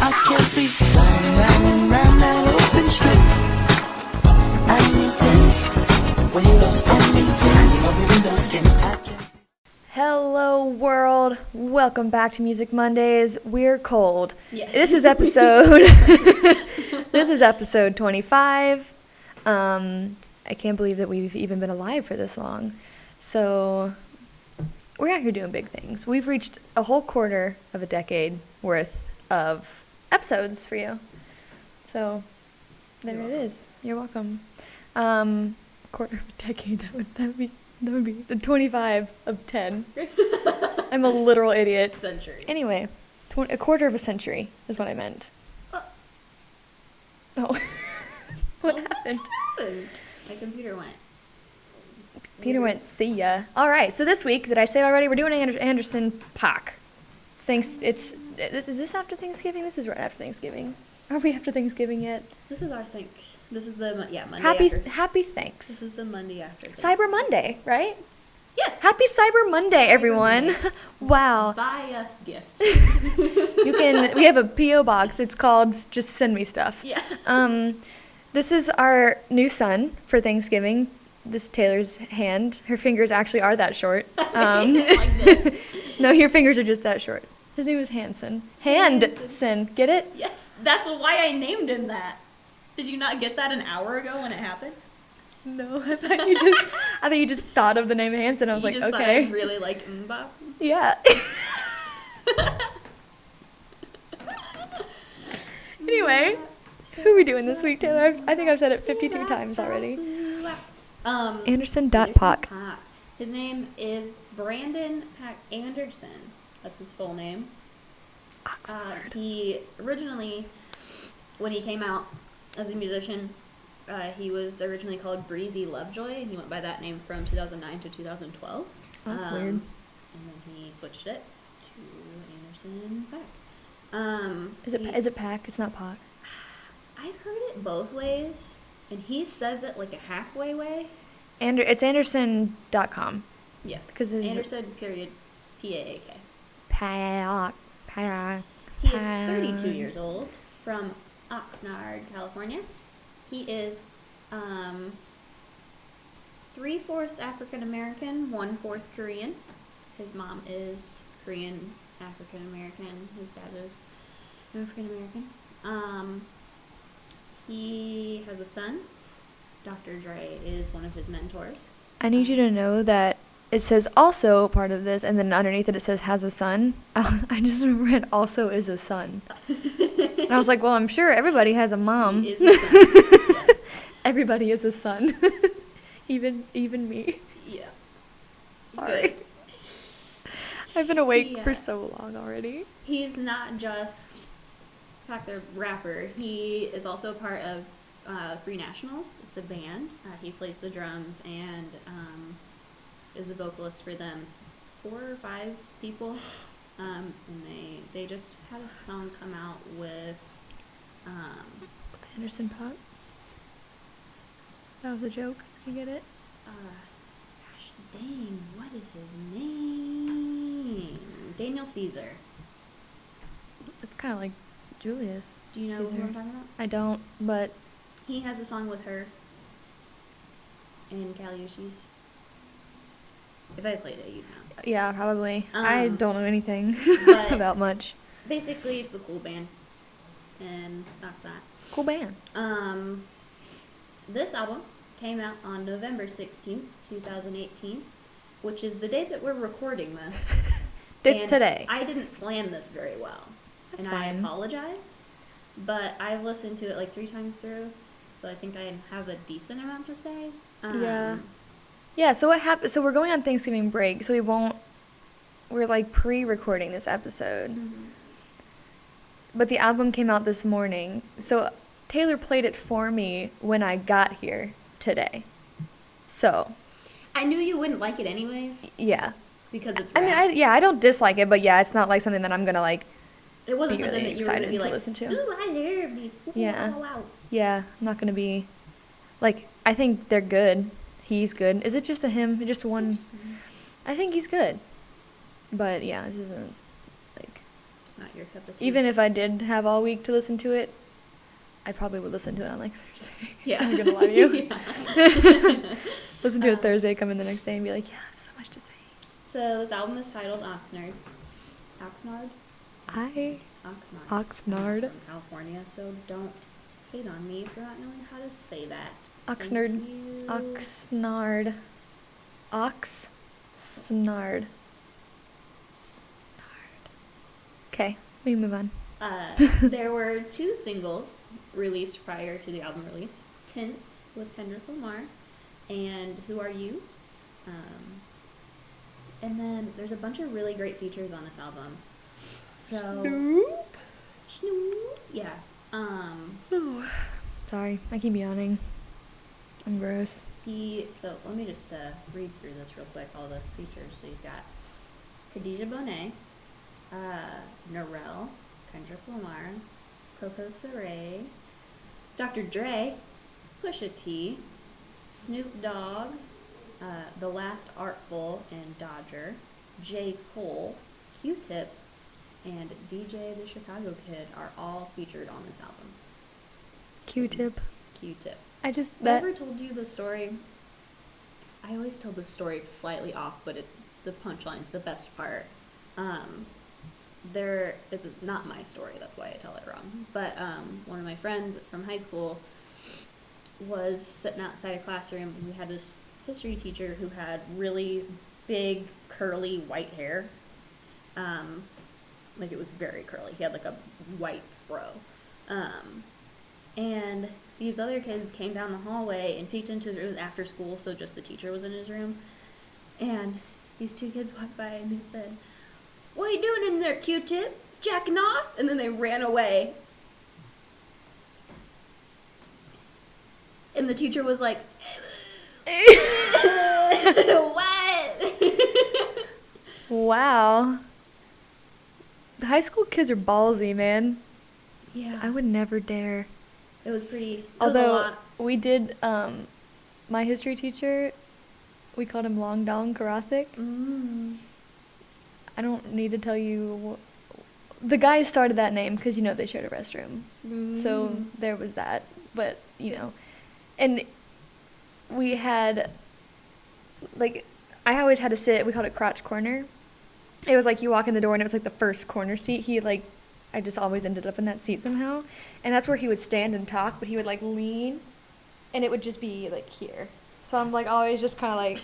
I can't be round and round that open street. I need tense, windows tint, I can't. Hello world, welcome back to Music Mondays. We're cold. Yes. This is episode 25. I can't believe that we've even been alive for this long. So we're out here doing big things. We've reached a whole quarter of a decade worth of episodes for you. So there it is. You're welcome. Quarter of a decade, that would be the 25 of 10. I'm a literal idiot. Century. Anyway, a quarter of a century is what I meant. Oh. What happened? My computer went. Peter went, see ya. All right, so this week, did I say it already? We're doing Anderson Paak. Is this after Thanksgiving? This is right after Thanksgiving. Are we after Thanksgiving yet? This is our This is the Monday Happy Thanks. This is the Monday after. Cyber Monday, right? Yes. Happy Cyber Monday, everyone. Monday. Wow. Buy us gifts. We have a P.O. box. It's called Just Send Me Stuff. Yeah. This is our new son for Thanksgiving. This is Taylor's hand. Her fingers actually are that short. Like this. No, your fingers are just that short. His name is Hanson. Handson. Get it? Yes. That's why I named him that. Did you not get that an hour ago when it happened? No, I thought you just thought of the name Hanson. I was like, Thought okay. I really liked Mbop. Yeah. Anyway, who are we doing this week, Taylor? I think I've said it 52 times already. Anderson.Paak. Paak. His name is Brandon Paak Anderson. That's his full name. Oxford. He originally, when he came out as a musician, he was originally called Breezy Lovejoy, and he went by that name from 2009 to 2012. That's weird. And then he switched it to Anderson Paak. Is it Paak? It's not Paak. I've heard it both ways, and he says it like a halfway way. It's Anderson.com. Yes. Because Anderson, period, P-A-A-K. Paak. He is 32 years old, from Oxnard, California. He is 3/4 African American, 1/4 Korean. His mom is Korean African American. His dad is African American. He has a son. Dr. Dre is one of his mentors. I need you to know that it says also part of this, and then underneath it says has a son. I just read also is a son. And I was like, well, I'm sure everybody has a mom. He is a son. Yes. Everybody is a son. even me. Yeah. Sorry. Good. I've been awake for so long already. He's not just Paak the rapper. He is also part of Free Nationals. It's a band. He plays the drums and is a vocalist for them. It's 4 or 5 people. And they just had a song come out with Anderson Paak? That was a joke. You get it? Gosh dang, what is his name? Daniel Caesar. It's kind of like Julius. Do you know Caesar. who I'm talking about? I don't, but He has a song with her and Caliushis. If I played it, you'd know. yeah, probably. I don't know anything but- about much. Basically, it's a cool band, and that's that. Cool band. This album came out on November 16th, 2018, which is the day that we're recording this. It's And today. I didn't plan this very well, That's and I fine. apologize, but I've listened to it like 3 times through, so I think I have a decent amount to say. Yeah. Yeah, so what happened? So we're going on Thanksgiving break, so we're like pre-recording this episode. Mm-hmm. But the album came out this morning, so Taylor played it for me when I got here today. So. I knew you wouldn't like it anyways, Yeah. because it's I rap. mean, I don't dislike it, but yeah, it's not like something that I'm gonna like. It wasn't be something really that you were going to excited be to like, listen to. ooh, I love these. Ooh, Yeah. wow, wow. Yeah, I'm not gonna be, like, I think they're good. He's good. Is it just a him? Just one? I think he's good. But yeah, this isn't like Not your cup of tea. Even if I did have all week to listen to it, I probably would listen to it on like Thursday. Yeah. I'm not gonna lie to you. Yeah. Listen to it Thursday, come in the next day and be like, yeah, I have so much to say. So this album is titled Oxnard. Oxnard? Oxnard. I'm from California, so don't hate on me for not knowing how to say that. Oxnard. Thank you. Oxnard. Oxnard. Okay, we move on. There were 2 singles released prior to the album release. Tints with Kendrick Lamar and Who Are You? And then there's a bunch of really great features on this album. So Snoop. Yeah. Ooh. Sorry, I keep yawning. I'm gross. So let me just read through this real quick, all the features. So he's got Khadijah Bonet, Narelle, Kendrick Lamar, Coco Saray, Dr. Dre, Pusha T, Snoop Dogg, The Last Artful and Dodger, J. Cole, Q-Tip, and DJ the Chicago Kid are all featured on this album. Q-Tip. Q-Tip. I just I that ever told you the story? I always tell this story slightly off, but the punchline's the best part. It's not my story, that's why I tell it wrong. But one of my friends from high school was sitting outside a classroom, and we had this history teacher who had really big, curly, white hair. Like it was very curly. He had like a white fro. And these other kids came down the hallway and peeked into his room after school, so just the teacher was in his room. And these 2 kids walked by and they said, "What are you doing in there, Q-Tip? Jacking off?" And then they ran away. And the teacher was like, "What?" wow. The high school kids are ballsy, man. Yeah. I would never dare. It was pretty. It was a Although lot. we did, my history teacher, we called him Long Dong Karasik. I don't need to tell you. The guy started that name because, they shared a restroom. So there was that. But, and we had, like, I always had to sit, we called it crotch corner. It was like you walk in the door and it was like the first corner seat. I just always ended up in that seat somehow. And that's where he would stand and talk, but he would like lean and it would just be like here. So I'm like always just kind of like,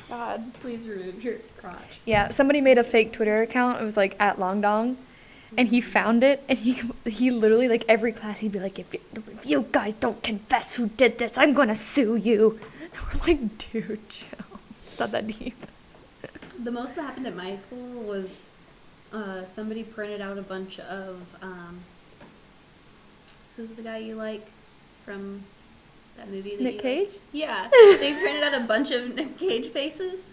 God. Please remove your crotch. Yeah, somebody made a fake Twitter account. It was like at Long Dong. And he found it and he literally like every class he'd be like, if you guys don't confess who did this, I'm going to sue you. And we're like, dude, chill. It's not that deep. The most that happened at my school was somebody printed out a bunch of who's the guy you like from that movie that Nick you Cage? like? Yeah. They printed out a bunch of Nick Cage faces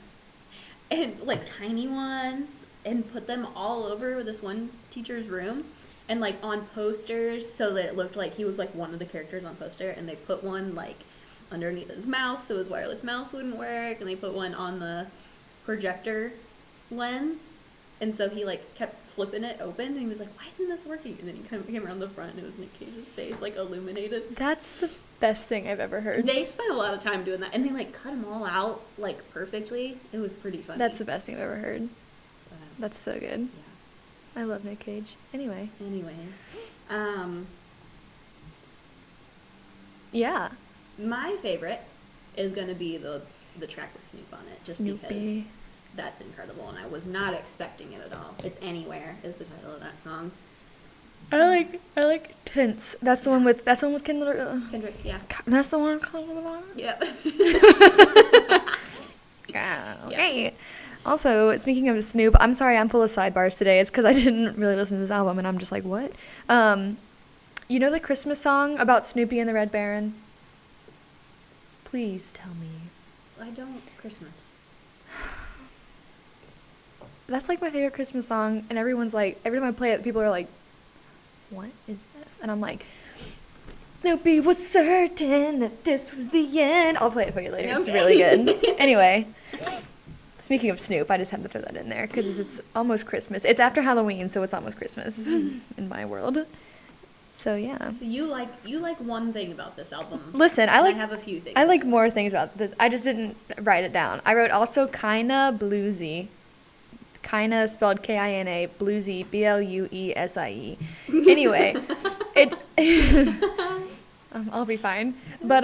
and like tiny ones and put them all over this one teacher's room and like on posters so that it looked like he was like one of the characters on poster, and they put one like underneath his mouse so his wireless mouse wouldn't work, and they put one on the projector lens, and so he like kept flipping it open and he was like, "Why isn't this working?" And then he came around the front and it was Nick Cage's face like illuminated. That's the best thing I've ever heard. They spent a lot of time doing that, and they like cut them all out like perfectly. It was pretty funny. That's the best thing I've ever heard. But, That's so good. yeah. I love Nick Cage. Anyway. Anyways, Yeah. my favorite is gonna be the track with Snoop on it, just because Snoopy. that's incredible, and I was not expecting it at all. It's Anywhere is the title of that song. I like Tints. That's the one with Kendrick. Kendrick, yeah. That's the one. Yep. Yeah. Okay. Also, speaking of Snoop, I'm sorry I'm full of sidebars today. It's because I didn't really listen to this album, and I'm just like, what? You know the Christmas song about Snoopy and the Red Baron? Please tell me. I don't Christmas. That's like my favorite Christmas song, and everyone's like, every time I play it, people are like, what is this? And I'm like, Snoopy was certain that this was the end. I'll play it for you later. It's Okay. really good. Anyway, Speaking of Snoop, I just had to throw that in there because it's almost Christmas. It's after Halloween, so it's almost Christmas in my world. So yeah. So you like one thing about this album. Listen, I have a few things. I like more things about this. I just didn't write it down. I wrote also kinda bluesy. Kinda spelled K-I-N-A, bluesy, B-L-U-E-S-I-E. Anyway, I'll be fine. But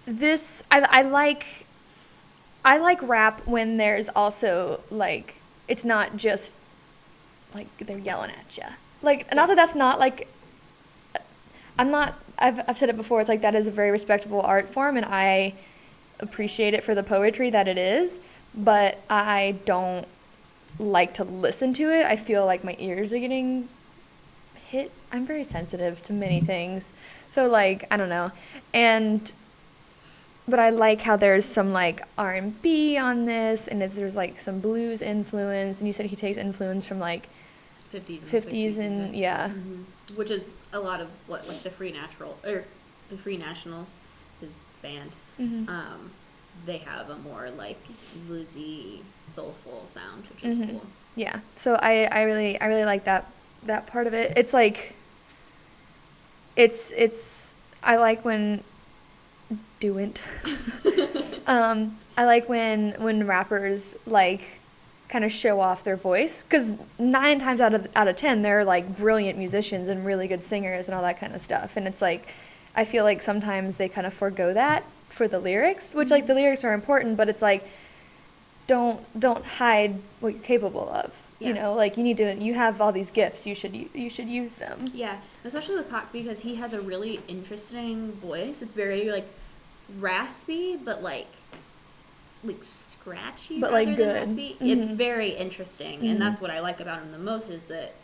this I like rap when there's also like it's not just like they're yelling at you. Like not that that's not like I've said it before, it's like that is a very respectable art form and I appreciate it for the poetry that it is, but I don't like to listen to it. I feel like my ears are getting hit. I'm very sensitive to many things. So like, I don't know. But I like how there's some like R&B on this and there's like some blues influence and you said he takes influence from like 50s and yeah. Mm-hmm. Which is a lot of what like the Free Nationals, his band. Mm-hmm. They have a more like bluesy, soulful sound, which is cool. Yeah. So I really like that part of it. It's like it's I like when I like when rappers like kind of show off their voice because 9 times out of 10 they're like brilliant musicians and really good singers and all that kind of stuff, and it's like I feel like sometimes they kind of forgo that for the lyrics, which like the lyrics are important, but it's like don't hide what you're capable of. Yeah. You know, like you have all these gifts, you should use them. Yeah, especially with Paak because he has a really interesting voice. It's very like raspy, but like scratchy, but rather like than good. raspy. It's very interesting, and that's what I like about him the most is that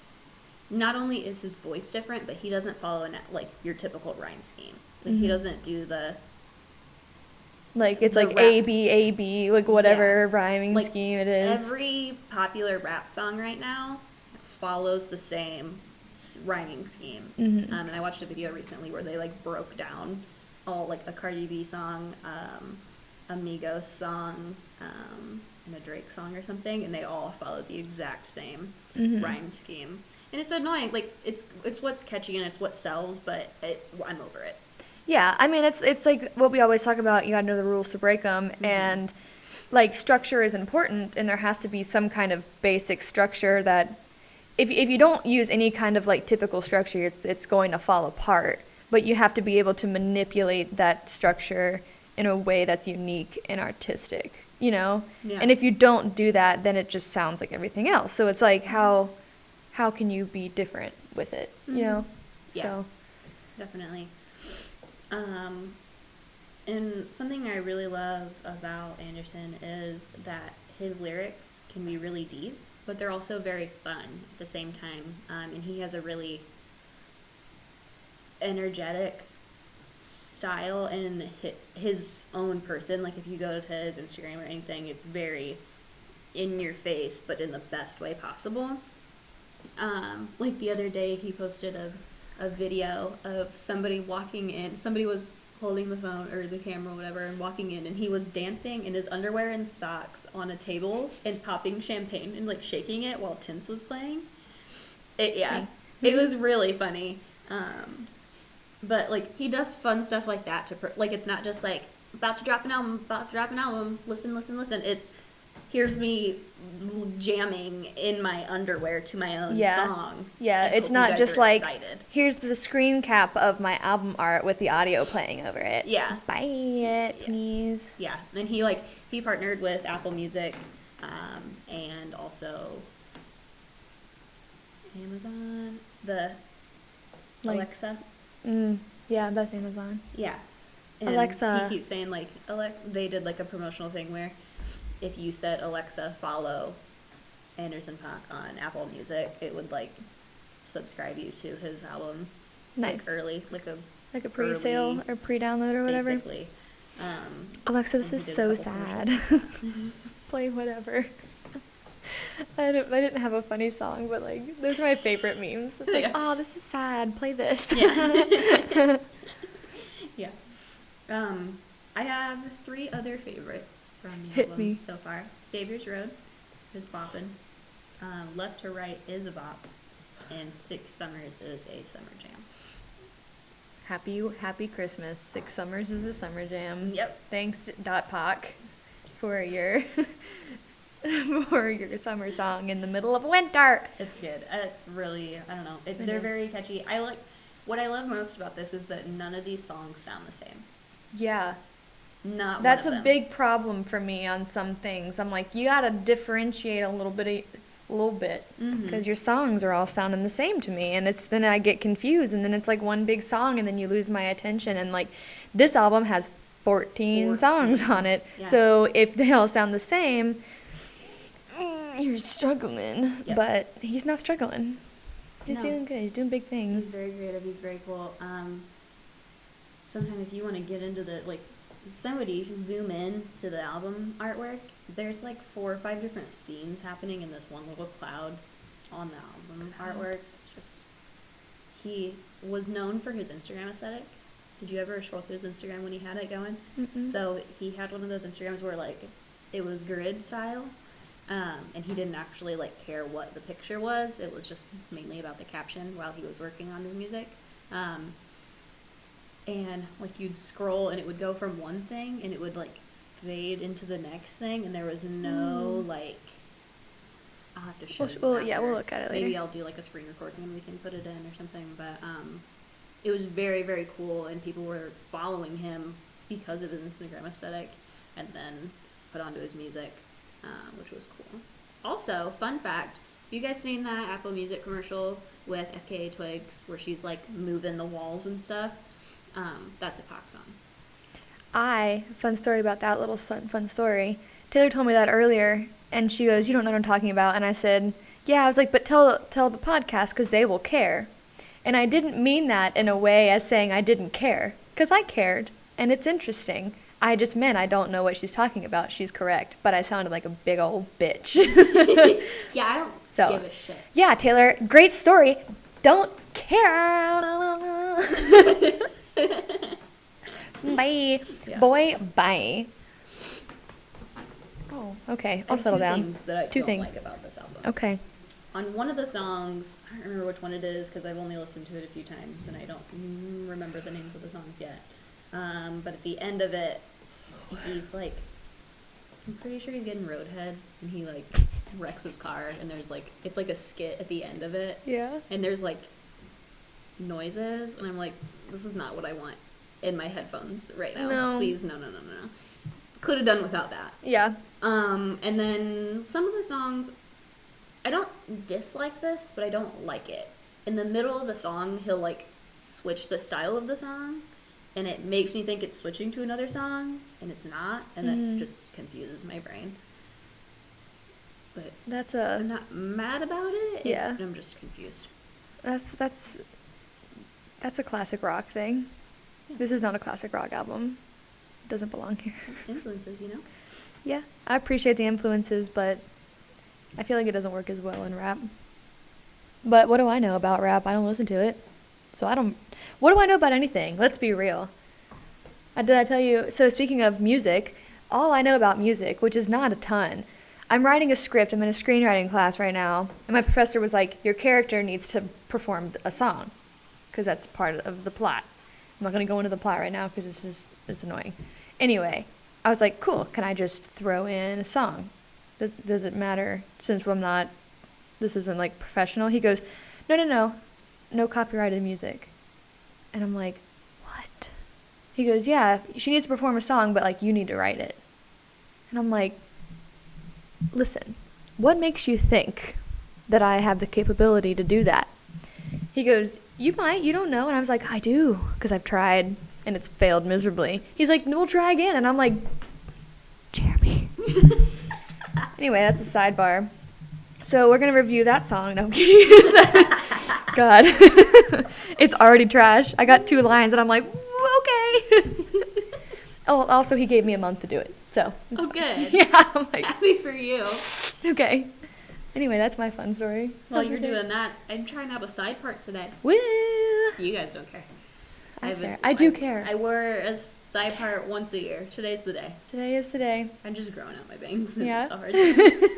not only is his voice different, but he doesn't follow like your typical rhyme scheme. Like he doesn't do the like it's the like rap. A-B, like whatever rhyming like scheme it is. Every popular rap song right now follows the same rhyming scheme. And I watched a video recently where they like broke down all like a Cardi B song, a Migos song, and a Drake song or something, and they all follow the exact same rhyme scheme. And it's annoying. Like it's what's catchy and it's what sells, but I'm over it. Yeah, I mean it's like what we always talk about. You gotta know the rules to break them, and like structure is important, and there has to be some kind of basic structure that if you don't use any kind of like typical structure, it's going to fall apart. But you have to be able to manipulate that structure in a way that's unique and artistic, you know? Yeah. And if you don't do that, then it just sounds like everything else. So it's like how can you be different with it, you know? Yeah. So Definitely. And something I really love about Anderson is that his lyrics can be really deep, but they're also very fun at the same time. And he has a really energetic style in his own person. Like if you go to his Instagram or anything, it's very in your face, but in the best way possible. Like the other day he posted a video of somebody walking in. Somebody was holding the phone or the camera or whatever and walking in, and he was dancing in his underwear and socks on a table and popping champagne and like shaking it while Tince was playing. It was really funny. But like he does fun stuff like that like it's not just like about to drop an album, listen. It's here's me jamming in my underwear to my own song. Yeah, I it's hope not you guys just are like excited. here's the screen cap of my album art with the audio playing over it. Yeah. Buy it, please. Yeah, and he partnered with Apple Music, and also Amazon, Alexa. Yeah, that's Amazon. Yeah. And Alexa. He keeps saying like they did like a promotional thing where if you said Alexa follow Anderson Paak on Apple Music, it would like subscribe you to his album. Nice. Like early, like a pre-sale or pre-download or whatever. Basically. Alexa, this is so sad. Play whatever. I didn't have a funny song, but like those are my favorite memes. It's like, oh, this is sad. Play this. Yeah. Yeah. I have 3 other favorites from the Hit album me. so far. Savior's Road is boppin'. Left to Right is a bop. And Six Summers is a summer jam. Happy Christmas. 6 Summers is a summer jam. Yep. Thanks, Paak, for your for your summer song in the middle of winter. It's good. It's really, I don't know. It They're is. very catchy. What I love most about this is that none of these songs sound the same. Yeah. Not That's one a of them. big problem for me on some things. I'm like, you gotta differentiate a little bit, Mhm. because your songs are all sounding the same to me, and then I get confused, and then it's like one big song, and then you lose my attention. And like, this album has 14 songs on it, Yeah. so if they all sound the same, you're struggling. Yep. But he's not struggling. He's No. doing good. He's doing big He's things. very creative. He's very cool. Sometimes if you want to get into the, like, somebody zoom in to the album artwork, there's like 4 or 5 different scenes happening in this one little cloud on the album artwork. It's just, he was known for his Instagram aesthetic. Did you ever scroll through his Instagram when he had it going? Mm-mm. So he had one of those Instagrams where like it was grid style, and he didn't actually like care what the picture was. It was just mainly about the caption while he was working on his music. And like you'd scroll and it would go from one thing and it would like fade into the next thing, and there was no like. I'll have to show you. We'll after. look at it later. Maybe I'll do like a screen recording and we can put it in or something. But it was very, very cool, and people were following him because of his Instagram aesthetic, and then put onto his music, which was cool. Also, fun fact: have you guys seen that Apple Music commercial with FKA Twigs where she's like moving the walls and stuff? That's a Paak song. Fun story about that little fun story. Taylor told me that earlier, and she goes, "You don't know what I'm talking about." And I said, "Yeah." I was like, "But tell the podcast, because they will care." And I didn't mean that in a way as saying I didn't care, because I cared, and it's interesting. I just meant I don't know what she's talking about. She's correct, but I sounded like a big old bitch. Yeah, I don't So, give a shit. Yeah, Taylor, great story. Don't care. Bye. Yeah. Boy, bye. Oh, okay. I I'll have settle two down. things that I Two don't things. like about this album. Okay. On one of the songs, I don't remember which one it is because I've only listened to it a few times and I don't remember the names of the songs yet. But at the end of it, he's like, I'm pretty sure he's getting roadhead, and he like wrecks his car, and there's like, it's like a skit at the end of it, Yeah. and there's like noises, and I'm like, this is not what I want in my headphones right now. No. Please, no. Could have done without that. Yeah. And then some of the songs, I don't dislike this, but I don't like it. In the middle of the song, he'll like switch the style of the song, and it makes me think it's switching to another song, and it's not, and that just confuses my brain. But That's I'm not mad about it. Yeah. I'm just confused. that's a classic rock thing. Yeah. This is not a classic rock album. It doesn't belong here. Influences, you know? Yeah. I appreciate the influences, but I feel like it doesn't work as well in rap. But what do I know about rap? I don't listen to it. So what do I know about anything? Let's be real. Did I tell you? So speaking of music, all I know about music, which is not a ton, I'm writing a script. I'm in a screenwriting class right now. And my professor was like, your character needs to perform a song, because that's part of the plot. I'm not going to go into the plot right now because it's annoying. Anyway, I was like, cool, can I just throw in a song? Does it matter since this isn't like professional? He goes, no copyrighted music. And I'm like, what? He goes, yeah, she needs to perform a song, but like you need to write it. And I'm like, listen, what makes you think that I have the capability to do that? He goes, you don't know. And I was like, I do, because I've tried, and it's failed miserably. He's like, no, we'll try again. And I'm like, Jeremy. Anyway, that's a sidebar. So we're going to review that song. No, I'm kidding. God. It's already trash. I got 2 lines, and I'm like, okay. Oh, also, he gave me a month to do it. So. it's Oh, fine. good. Yeah, I'm like, Happy for you. okay. Anyway, that's my fun story. While you're doing that, I'm trying out a side part today. Woo! You guys don't care. I do care. I wear a side part once a year. Today's the day. Today is the day. I'm just growing out my bangs. Yeah. It's a hard thing.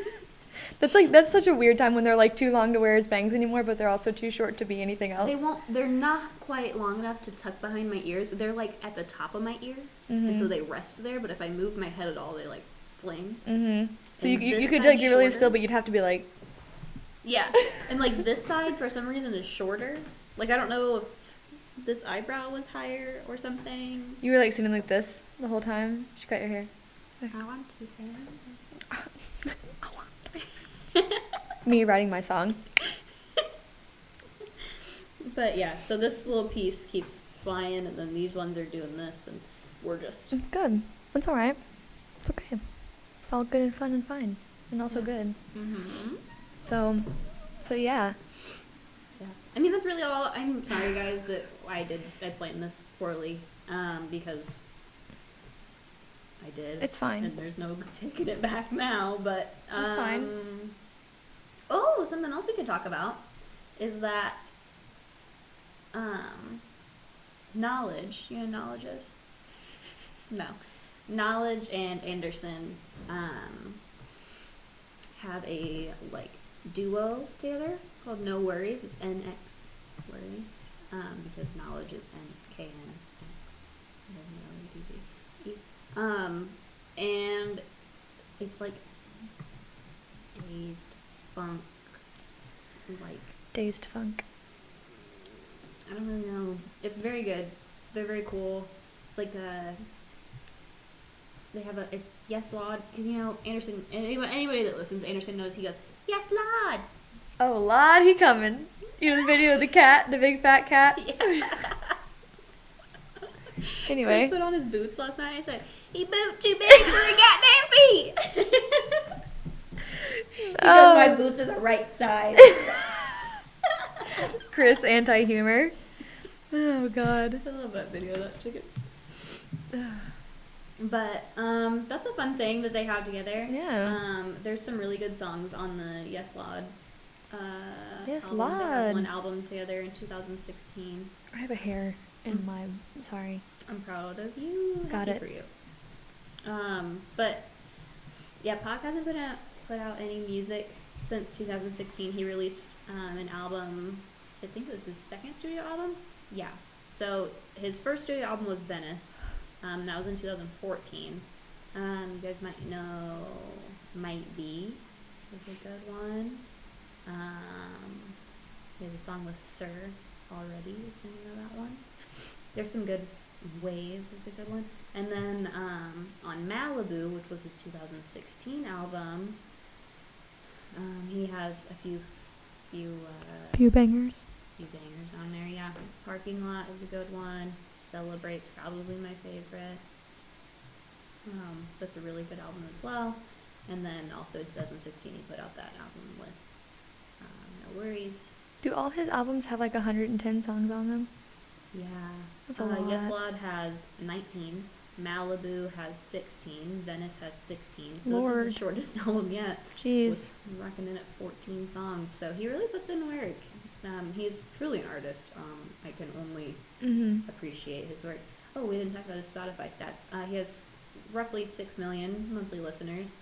That's such a weird time when they're like too long to wear as bangs anymore, but they're also too short to be anything else. They're not quite long enough to tuck behind my ears. They're like at the top of my ear, and so they rest there, but if I move my head at all, they like fling. Mm-hmm. So And you this could side's like be really shorter. still, but you'd have to be like, Yeah, and like this side for some reason is shorter. Like I don't know if this eyebrow was higher or something. you were like sitting like this the whole time. She cut your hair. I want to say Me writing my song. But yeah, so this little piece keeps flying, and then these ones are doing this, and we're just It's good. It's all right. It's okay. It's all good and fun and fine, and also good. Mm-hmm. So yeah. Yeah. I mean, that's really all. I'm sorry, guys, that I planned this poorly, because I did. It's fine. And there's no taking it back now, but It's fine. Oh, something else we could talk about is that Knowledge. You know what Knowledge is? No. Knowledge and Anderson have a like duo together called No Worries. It's NX Worries, because Knowledge is NKNX. And it's like dazed funk, like Dazed Funk. I don't really know. It's very good. They're very cool. It's like it's Yes Lord, because you know Anderson. Anybody that listens to Anderson knows he goes Yes Lord. Oh, Lord, he coming. You know the video of the cat, the big fat cat? Yeah. Anyway. Chris put on his boots last night. I said he boot too big for his goddamn feet. Because my boots are the right size. Chris anti-humor. Oh, God. I love that video of that chicken. But that's a fun thing that they have together. Yeah. There's some really good songs on the Yes Lord Yes album. Lord. They had one album together in 2016. I have a hair in my... Sorry. I'm proud of you. Got Happy it. for you. But yeah, Paak hasn't put out any music since 2016. He released an album. I think it was his second studio album. Yeah. So his first studio album was Venice. That was in 2014. You guys might know Might Be is a good one. He has a song with Sir already. Is the name of that one. There's some good. Waves is a good one. And then on Malibu, which was his 2016 album, he has a few bangers. few bangers on there. Yeah, Parking Lot is a good one. Celebrate's probably my favorite. That's a really good album as well. And then also in 2016 he put out that album with No Worries. Do all his albums have like 110 songs on them? Yeah. That's a lot. Yes Lord has 19. Malibu has 16. Venice has 16. So this is Lord. the shortest album yet. Jeez. With rocking in at 14 songs. So he really puts in work. He's truly an artist. I can only appreciate his work. Oh, we didn't talk about his Spotify stats. He has roughly 6 million monthly listeners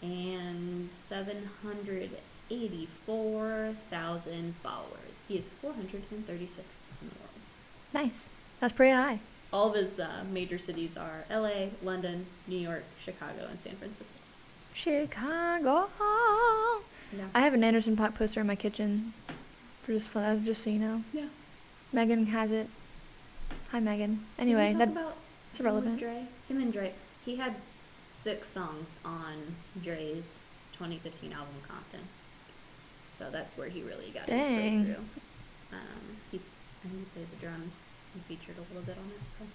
and 784,000 followers. He is 436th in the world. Nice. That's pretty high. All of his major cities are LA, London, New York, Chicago, and San Francisco. Chicago. Yeah. I have an Anderson Paak poster in my kitchen. For just fun, just so you know. Yeah. Megan has it. Hi, Megan. Anyway, Can we talk about it's irrelevant. Him and Dre. He had 6 songs on Dre's 2015 album Compton. So that's where he really got his Dang. breakthrough. He played the drums. He featured a little bit on it. So.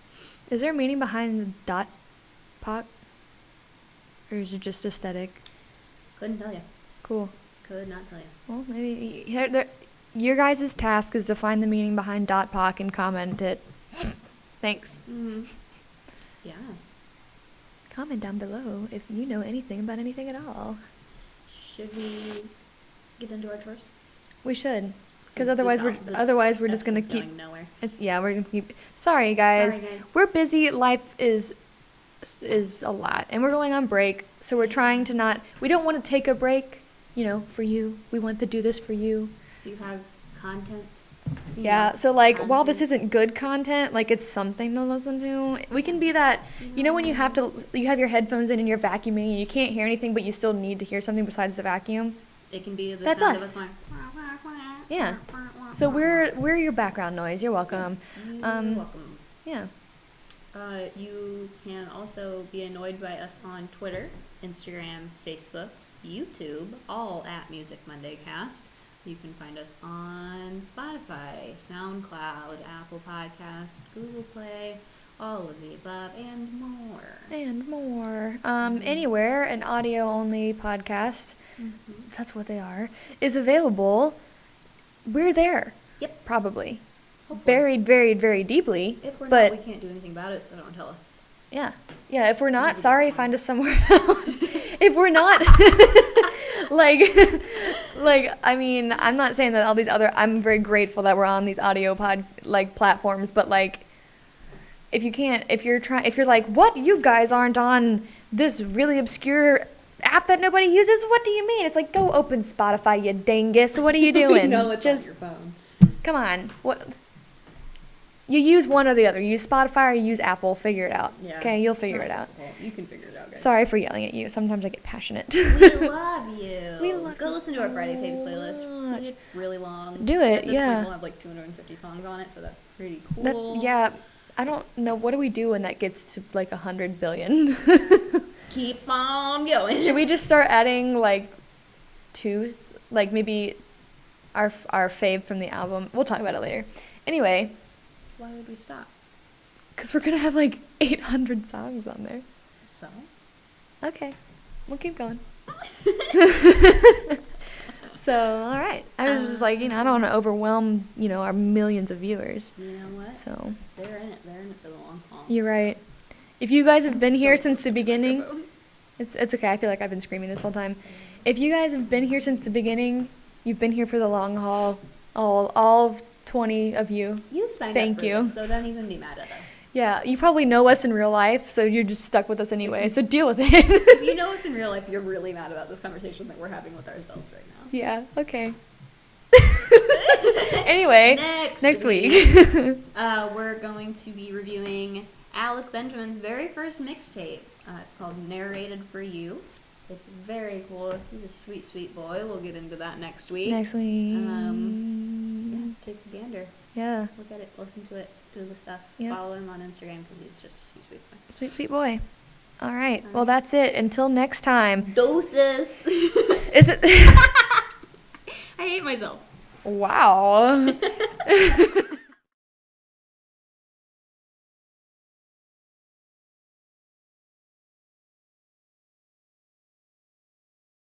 Is there a meaning behind the dot Paak? Or is it just aesthetic? Couldn't tell you. Cool. Could not tell you. Well, maybe your guys' task is to find the meaning behind dot Paak and comment it. Thanks. Mm-hmm. Yeah. Comment down below if you know anything about anything at all. Should we get into our chores? We should, because Since otherwise this we're just gonna episode's keep. going nowhere. Yeah, we're gonna keep. Sorry, guys. Sorry, guys. We're busy. Life is a lot, and we're going on break. So we're trying to not. We don't want to take a break. For you. We want to do this for you. So you have content. Yeah. So while this isn't good content, it's something to listen to. We can be that. When you have your headphones in and you're vacuuming and you can't hear anything, but you still need to hear something besides the vacuum. It can be the That's sound us. of us Yeah. So we're your background noise. You're welcome. You're welcome. Yeah. You can also be annoyed by us on Twitter, Instagram, Facebook, YouTube, all at Music Monday Cast. You can find us on Spotify, SoundCloud, Apple Podcasts, Google Play, all of the above, and more. Anywhere an audio-only podcast, that's what they are, is available, we're there. Yep. Probably. Hopefully. Buried very, very deeply. If we're but not, we can't do anything about it, so don't tell us. Yeah. Yeah, if we're not, sorry, find us somewhere else. If we're not, I'm not saying that all these I'm very grateful that we're on these audio platforms, but if you're like, what, you guys aren't on this really obscure app that nobody uses, what do you mean? It's like, go open Spotify, you dingus, what are you doing? We know it's on your phone. Come on, what? You use one or the other. You use Spotify or you use Apple. Figure it out. Yeah, Okay, you'll figure it out. You can figure it out, guys. Sorry for yelling at you. Sometimes I get passionate. We love you. We love Go you listen to so our Friday Fave playlist. much. It's really long. Do it, At this yeah. point, we'll have 250 songs on it, so that's pretty cool. Yeah, I don't know. What do we do when that gets to 100 billion? Keep on going. Should we just start adding maybe our fave from the album? We'll talk about it later. Anyway. Why would we stop? Because we're going to have 800 songs on there. So? Okay. We'll keep going. So, all right. I was just I don't want to overwhelm, our millions of viewers. You know what? So. They're in it for the long haul. You're right. If you guys have been here since the close to beginning, microphone. it's okay. I feel like I've been screaming this whole time. If you guys have been here since the beginning, you've been here for the long haul, all 20 of you. You signed Thank up for you. this, so don't even be mad at us. Yeah, you probably know us in real life, so you're just stuck with us anyway, so deal with it. If you know us in real life, you're really mad about this conversation that we're having with ourselves right now. Yeah, okay. Anyway, next week. We're going to be reviewing Alec Benjamin's very first mixtape. It's called Narrated for You. It's very cool. He's a sweet, sweet boy. We'll get into that next week. Next week. Take a gander. Yeah. Look at it, listen to it, do the stuff. Yeah. Follow him on Instagram because he's just a sweet, sweet boy. Sweet, sweet boy. All right. Well, that's it. Until next time. Doses. Is it? I hate myself. Wow.